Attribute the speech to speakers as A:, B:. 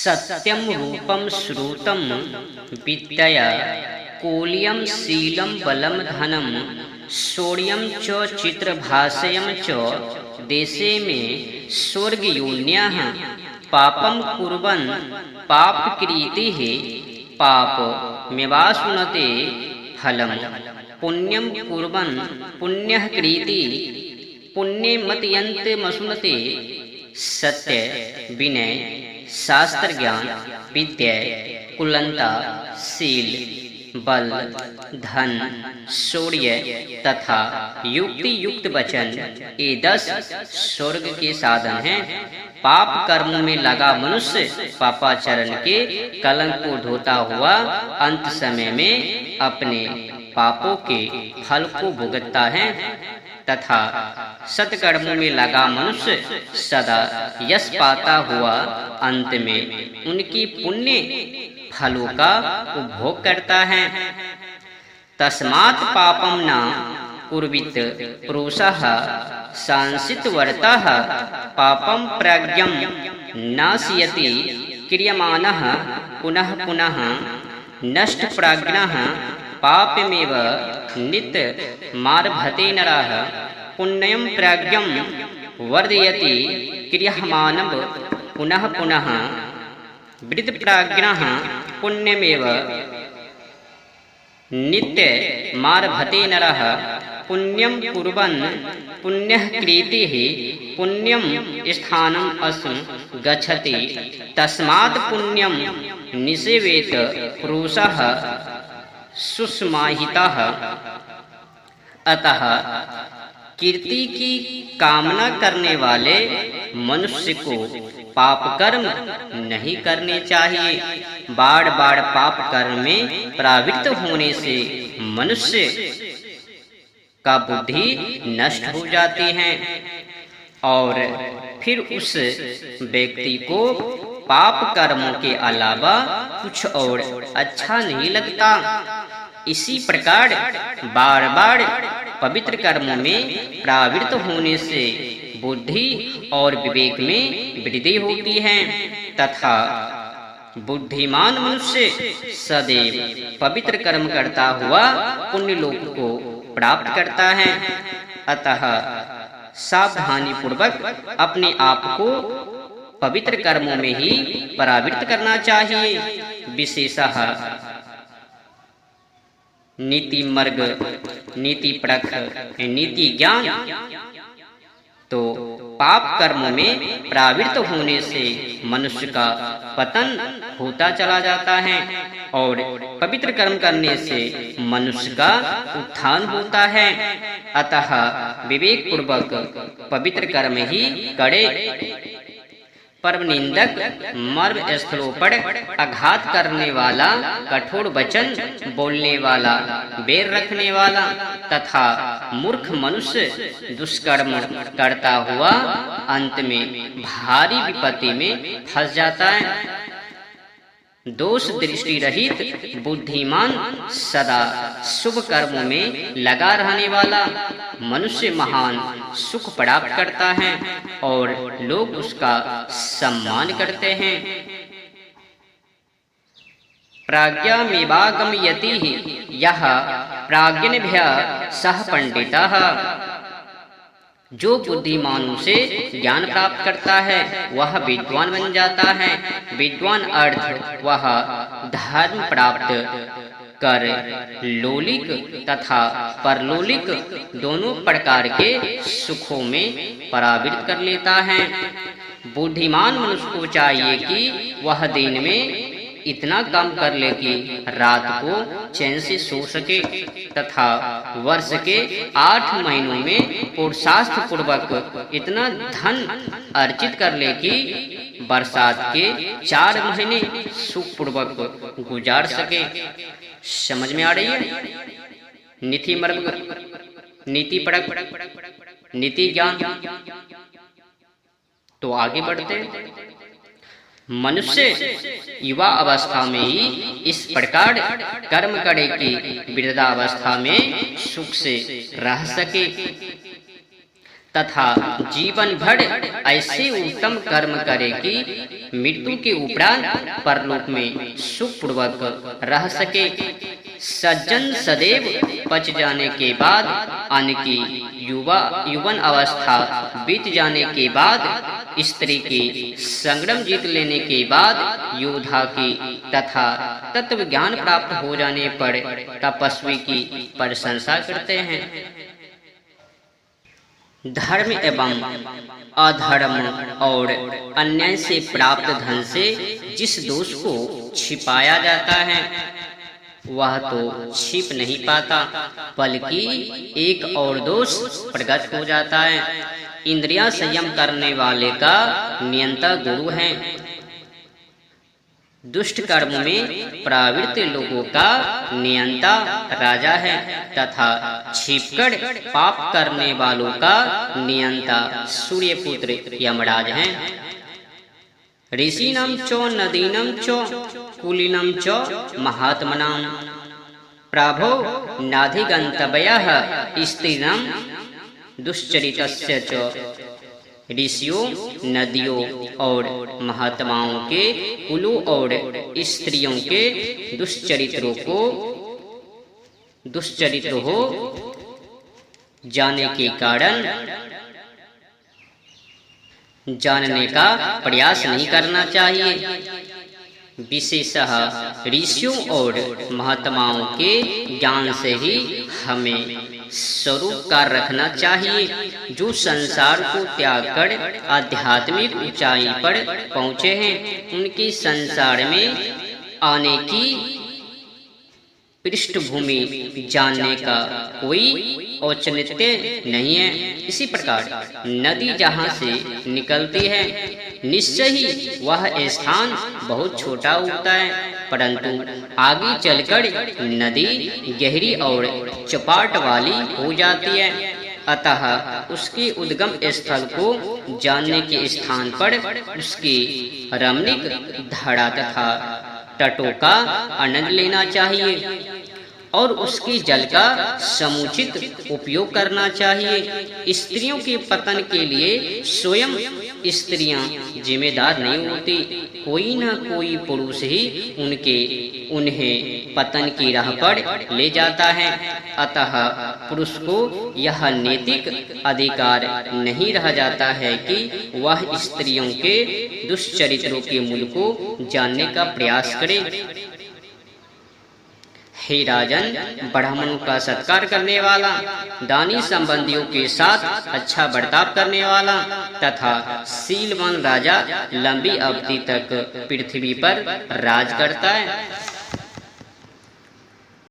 A: सत्यम रूपम श्रुतम विद्यया कोल्यम शीलम बलम धनम शौर्यम च चित्रभाषयम च देशे में स्वर्गयोन्याः पापम कुर्वन् पापकृतिः पापमेवाश्नुते फलम् पुण्यम कुर्वन् पुण्यः कृति पुण्यमत्यन्तमश्नुते। सत्य, विनय, शास्त्र ज्ञान, विद्या, कुलंता, शील, बल, धन, शौर्य तथा युक्ति युक्त वचन ये 10 स्वर्ग के साधन हैं। पाप कर्म में लगा मनुष्य पापाचरण के कलंक को धोता हुआ अंत समय में अपने पापों के फल को भुगतता है तथा सत्कर्मों में लगा मनुष्य सदा यश पाता हुआ अंत में उनकी पुण्य फलों का उपभोग करता है। तस्मात् पापं न कुर्वीत पुरुषः सांसितवर्तः पापं प्रज्ञं नाशयति क्रियमाणः पुनः पुनः नष्टप्रज्ञः पापमेव नित्यमारभते नरः पुण्यं प्रज्ञं वर्धयति क्रियमाणं पुनः पुनः वृद्धप्रज्ञः पुण्यमेव नित्यमारभते नरः पुण्यं कुर्वन् पुण्यः कृतिः पुण्यं स्थानम् अस्म गच्छति तस्मात् पुण्यं निसेवेत पुरुषः सुस्माहितः। अतः कीर्ति की कामना करने वाले मनुष्य को पाप कर्म नहीं करने चाहिए। बार बार पाप कर्म में प्रवृत्त होने से मनुष्य का बुद्धि नष्ट हो जाती है और फिर उस व्यक्ति को पाप कर्मों के अलावा कुछ और अच्छा नहीं लगता। इसी प्रकार बार बार पवित्र कर्मों में प्रवृत्त होने से बुद्धि और विवेक में वृद्धि होती है तथा बुद्धिमान मनुष्य सदैव पवित्र कर्म करता हुआ पुण्य लोक को प्राप्त करता है। अतः सावधानी पूर्वक अपने आप को पवित्र कर्मों में ही प्रवृत्त करना चाहिए। विशेषतः नीति मार्ग, नीति परख, नीति ज्ञान तो पाप कर्मों में प्रवृत्त होने से मनुष्य का पतन होता चला जाता है और पवित्र कर्म करने से मनुष्य का उत्थान होता है। अतः विवेक पूर्वक पवित्र कर्म ही करे। परम निंदक, मर्म स्थलों पर आघात करने वाला, कठोर वचन बोलने वाला, बैर रखने वाला तथा मूर्ख मनुष्य दुष्कर्म करता हुआ अंत में भारी विपत्ति में फंस जाता है। दोष दृष्टि रहित बुद्धिमान सदा शुभ कर्मों में लगा रहने वाला मनुष्य महान सुख प्राप्त करता है और लोग उसका सम्मान करते हैं। प्राज्ञमेवागमयति यः प्राज्ञभ्यः सह पंडितः। जो बुद्धिमानों से ज्ञान प्राप्त करता है वह विद्वान बन जाता है। विद्वान अर्थ वह धर्म प्राप्त कर लौकिक तथा परलौकिक दोनों प्रकार के सुखों में प्रवृत्त कर लेता है। बुद्धिमान मनुष्य को चाहिए कि वह दिन में इतना काम कर ले कि रात को चैन से सो सके तथा वर्ष के 8 महीनों में पुरुषार्थ पूर्वक इतना धन अर्जित कर ले कि बरसात के 4 महीने सुख पूर्वक गुजार सके। समझ में आ रही है? नीति मार्ग, नीति परख, नीति ज्ञान। तो आगे बढ़ते। मनुष्य युवा अवस्था में ही इस प्रकार कर्म करे कि वृद्धावस्था में सुख से रह सके। तथा जीवन भर ऐसे उत्तम कर्म करे कि मृत्यु के उपरांत परलोक में सुखपूर्वक रह सके। सज्जन सदैव पच जाने के बाद अन्न की युवन अवस्था बीत जाने के बाद, स्त्री की संग्राम जीत लेने के बाद, योद्धा की तथा तत्व ज्ञान प्राप्त हो जाने पर तपस्वी की प्रशंसा करते हैं। धर्म एवं अधर्म और अन्याय से प्राप्त धन से जिस दोष को छिपाया जाता है वह तो छिप नहीं पाता, बल्कि एक और दोष प्रकट हो जाता है। इंद्रियां संयम करने वाले का नियंता गुरु है। दुष्ट कर्म में प्रवृत्त लोगों का नियंता राजा है तथा छिपकर पाप करने वालों का नियंता सूर्यपुत्र यमराज है। ऋषिणां च नदीनां च कुलीनां च महात्मनां प्रभो नाधिगन्तव्यः स्त्रीणां दुश्चरितस्य च। ऋषियों, नदियों और महात्माओं के कुलों और स्त्रियों के दुश्चरित्र हो जाने के कारण जानने का प्रयास नहीं करना चाहिए। विशेषतः ऋषियों और महात्माओं के ज्ञान से ही हमें स्वरूप का रखना चाहिए, जो संसार को त्याग कर आध्यात्मिक ऊंचाई पर पहुँचे हैं। उनकी संसार में आने की पृष्ठभूमि जानने का कोई औचित्य नहीं है। इसी प्रकार नदी जहाँ से निकलती है निश्चय ही वह स्थान बहुत छोटा होता है, परंतु आगे चलकर नदी गहरी और चपाट वाली हो जाती है। अतः उसके उद्गम स्थल को जानने के स्थान पर उसकी रमणीक धारा तथा तटों का आनंद लेना चाहिए और उसके जल का समुचित उपयोग करना चाहिए। स्त्रियों के पतन के लिए स्वयं स्त्रियां जिम्मेदार नहीं होती, कोई न कोई पुरुष ही उन्हें पतन की राह पर ले जाता है। अतः पुरुष को यह नैतिक अधिकार नहीं रह जाता है कि वह स्त्रियों के दुष्चरित्रों के मूल को जानने का प्रयास करे। हे राजन, ब्राह्मणों का सत्कार करने वाला, दानी संबंधियों के साथ अच्छा बर्ताव करने वाला तथा शीलवान राजा लंबी अवधि तक पृथ्वी पर राज करता है।